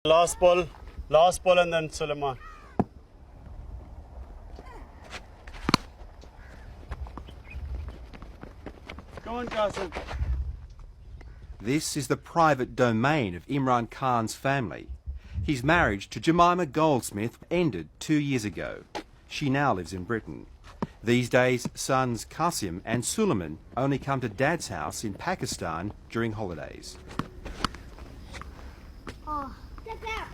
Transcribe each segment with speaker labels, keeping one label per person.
Speaker 1: Last ball and then Suleiman. Come on, Qasim.
Speaker 2: This is the private domain of Imran Khan's family. His marriage to Jemima Goldsmith ended 2 years ago. She now lives in Britain. These days, sons Qasim and Suleiman only come to Dad's house in Pakistan during holidays.
Speaker 3: Oh, get there.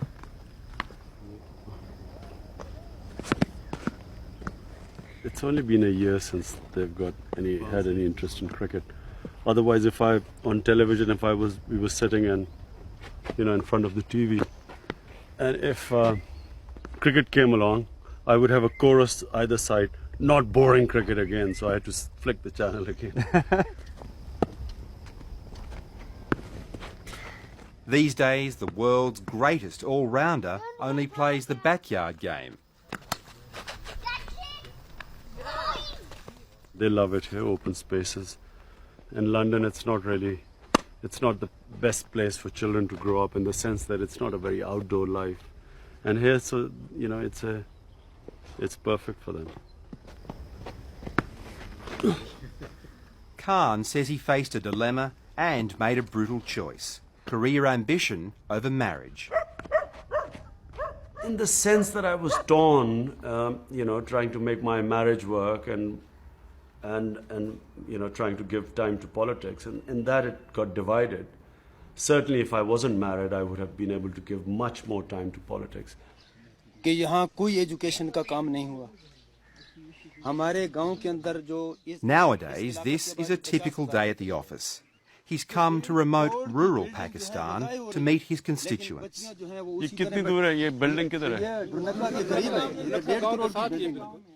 Speaker 1: It's only been a year since they've had any interest in cricket. Otherwise, on television, we were sitting in front of the TV, and if cricket came along, I would have a chorus either side, not boring cricket again, so I had to flick the channel again.
Speaker 2: These days, the world's greatest all-rounder only plays the backyard game.
Speaker 1: They love it here, open spaces. In London, it's not the best place for children to grow up in the sense that it's not a very outdoor life. And here, so, it's perfect for them.
Speaker 2: Khan says he faced a dilemma and made a brutal choice: career ambition over marriage.
Speaker 1: In the sense that I was torn, trying to make my marriage work and trying to give time to politics, and in that it got divided. Certainly, if I wasn't married, I would have been able to give much more time to politics.
Speaker 4: कि यहाँ कोई education का काम नहीं हुआ. हमारे गांव के अंदर जो
Speaker 2: Nowadays, this is a typical day at the office. He's come to remote rural Pakistan to meet his constituents.
Speaker 1: ये कितनी दूर है? ये बिल्डिंग किधर है?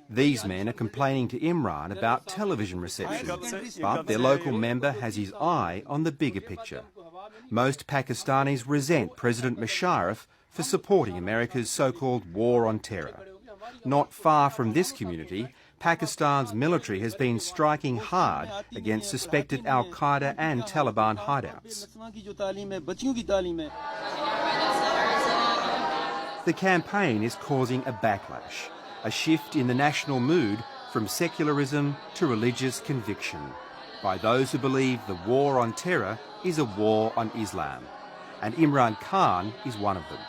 Speaker 2: These men are complaining to Imran about television reception, but their local member has his eye on the bigger picture. Most Pakistanis resent President Musharraf for supporting America's so-called war on terror. Not far from this community, Pakistan's military has been striking hard against suspected Al-Qaeda and Taliban hideouts. The campaign is causing a backlash, a shift in the national mood from secularism to religious conviction, by those who believe the war on terror is a war on Islam, and Imran Khan is one of them.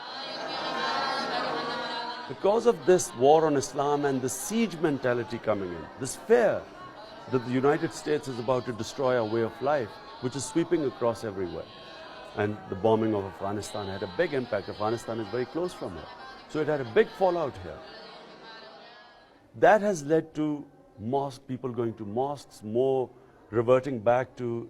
Speaker 1: Because of this war on Islam and the siege mentality coming in, this fear that the United States is about to destroy our way of life, which is sweeping across everywhere. And the bombing of Afghanistan had a big impact. Afghanistan is very close from here. So it had a big fallout here. That has led to people going to mosques, more reverting back to,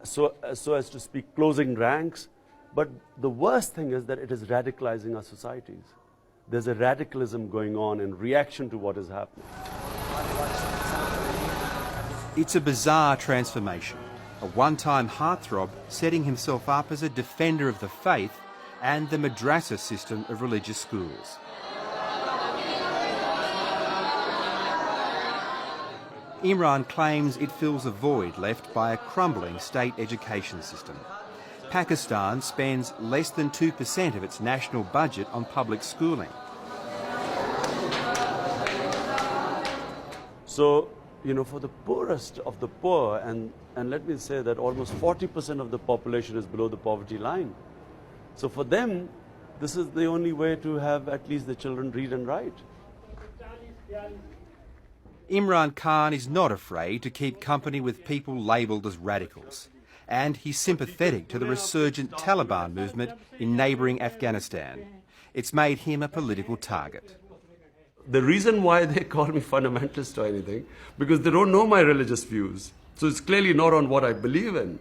Speaker 1: so as to speak, closing ranks. But the worst thing is that it is radicalizing our societies. There's a radicalism going on in reaction to what is happening.
Speaker 2: It's a bizarre transformation. A one-time heartthrob setting himself up as a defender of the faith and the madrasa system of religious schools. Imran claims it fills a void left by a crumbling state education system. Pakistan spends less than 2% of its national budget on public schooling.
Speaker 1: So, for the poorest of the poor, and let me say that almost 40% of the population is below the poverty line. So for them, this is the only way to have at least the children read and write.
Speaker 2: Imran Khan is not afraid to keep company with people labelled as radicals, and he's sympathetic to the resurgent Taliban movement in neighbouring Afghanistan. It's made him a political target.
Speaker 1: The reason why they call me fundamentalist or anything, because they don't know my religious views. So it's clearly not on what I believe in.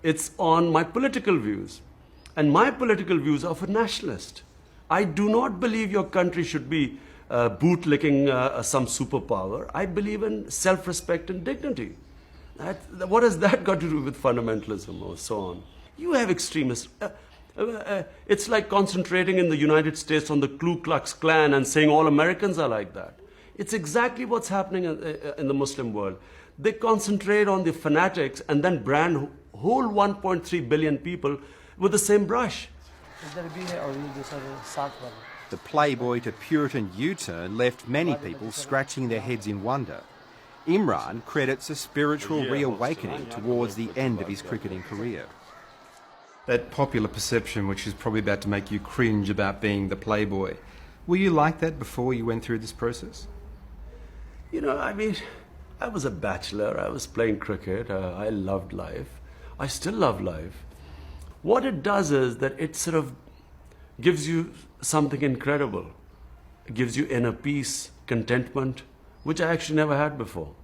Speaker 1: It's on my political views. And my political views are for nationalist. I do not believe your country should be bootlicking some superpower. I believe in self-respect and dignity. What has that got to do with fundamentalism or so on? You have extremists. It's like concentrating in the United States on the Ku Klux Klan and saying all Americans are like that. It's exactly what's happening in the Muslim world. They concentrate on the fanatics and then brand whole 1.3 billion people with the same brush.
Speaker 2: The Playboy to Puritan U-turn left many people scratching their heads in wonder. Imran credits a spiritual reawakening towards the end of his cricketing career. That popular perception, which is probably about to make you cringe about being the Playboy, were you like that before you went through this process?
Speaker 1: You know, I mean, I was a bachelor, I was playing cricket, I loved life. I still love life. What it does is that it sort of gives you something incredible. It gives you inner peace, contentment, which I actually never had before.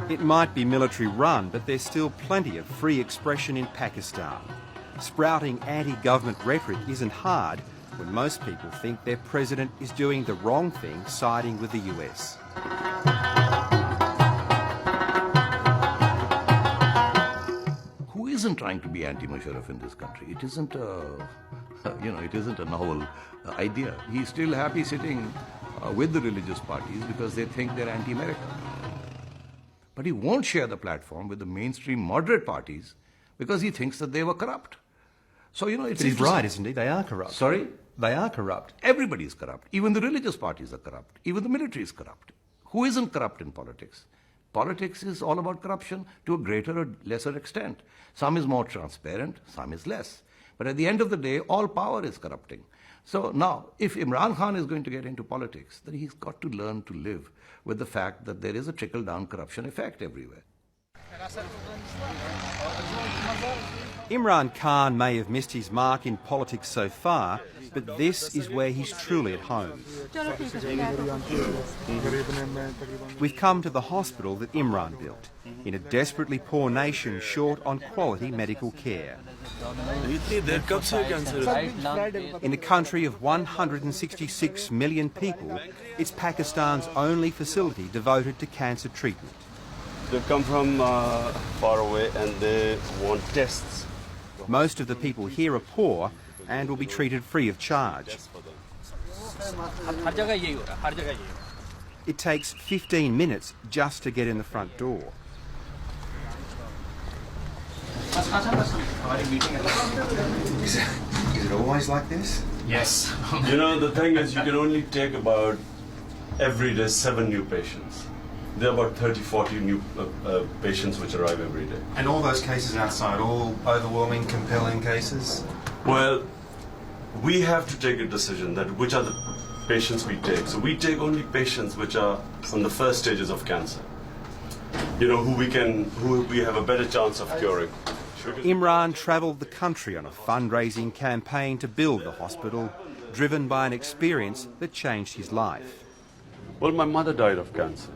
Speaker 2: It might be military run, but there's still plenty of free expression in Pakistan. Sprouting anti-government rhetoric isn't hard when most people think their president is doing the wrong thing, siding with the US.
Speaker 3: Who isn't trying to be anti-Musharraf in this country? It isn't it isn't a novel idea. He's still happy sitting with the religious parties because they think they're anti-American. But he won't share the platform with the mainstream moderate parties because he thinks that they were corrupt. So, it's...
Speaker 2: But he's right, isn't he? They are corrupt.
Speaker 1: Sorry?
Speaker 2: They are corrupt.
Speaker 3: Everybody is corrupt. Even the religious parties are corrupt. Even the military is corrupt. Who isn't corrupt in politics? Politics is all about corruption to a greater or lesser extent. Some is more transparent, some is less. But at the end of the day, all power is corrupting. So now, if Imran Khan is going to get into politics, then he's got to learn to live with the fact that there is a trickle-down corruption effect everywhere.
Speaker 2: Imran Khan may have missed his mark in politics so far, but this is where he's truly at home. We've come to the hospital that Imran built, in a desperately poor nation short on quality medical care. In a country of 166 million people, it's Pakistan's only facility devoted to cancer treatment.
Speaker 1: They've come from far away and they want tests.
Speaker 2: Most of the people here are poor and will be treated free of charge. It takes 15 minutes just to get in the front door. Is it always like this?
Speaker 1: Yes. The thing is, you can only take about every day 7 new patients. There are about 30, 40 new patients which arrive every day.
Speaker 2: And all those cases outside, all overwhelming, compelling cases?
Speaker 1: Well, we have to take a decision that which are the patients we take. So we take only patients which are on the first stages of cancer. Who we have a better chance of curing.
Speaker 2: Imran travelled the country on a fundraising campaign to build the hospital, driven by an experience that changed his life.
Speaker 1: Well, my mother died of cancer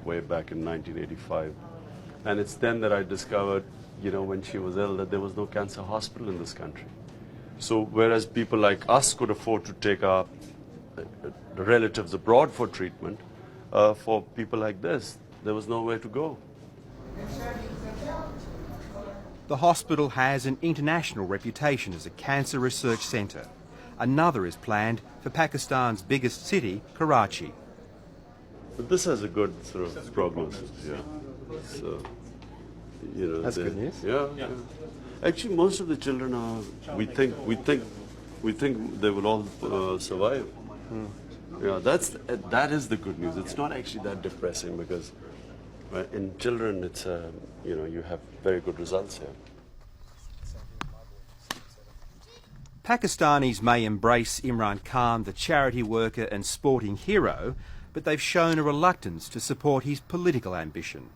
Speaker 1: way back in 1985. And it's then that I discovered, when she was ill, that there was no cancer hospital in this country. So whereas people like us could afford to take our relatives abroad for treatment, for people like this, there was nowhere to go.
Speaker 2: The hospital has an international reputation as a cancer research centre. Another is planned for Pakistan's biggest city, Karachi.
Speaker 1: But this has a good sort of prognosis, yeah. So,
Speaker 2: That's good news.
Speaker 1: Yeah. Actually, most of the children are. We think they will all survive. Yeah, that is the good news. It's not actually that depressing because in children, it's you have very good results here.
Speaker 2: Pakistanis may embrace Imran Khan, the charity worker and sporting hero, but they've shown a reluctance to support his political ambition.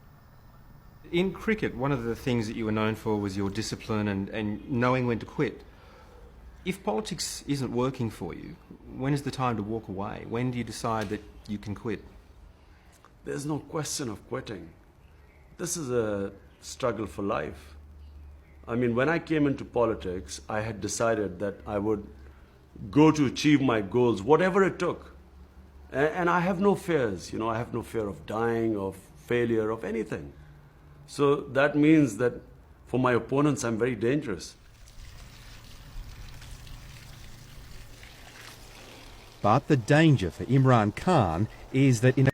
Speaker 2: In cricket, one of the things that you were known for was your discipline and knowing when to quit. If politics isn't working for you, when is the time to walk away? When do you decide that you can quit?
Speaker 1: There's no question of quitting. This is a struggle for life. I mean, when I came into politics, I had decided that I would go to achieve my goals, whatever it took. And I have no fears, I have no fear of dying, of failure, of anything. So that means that for my opponents, I'm very dangerous.
Speaker 2: But the danger for Imran Khan is that in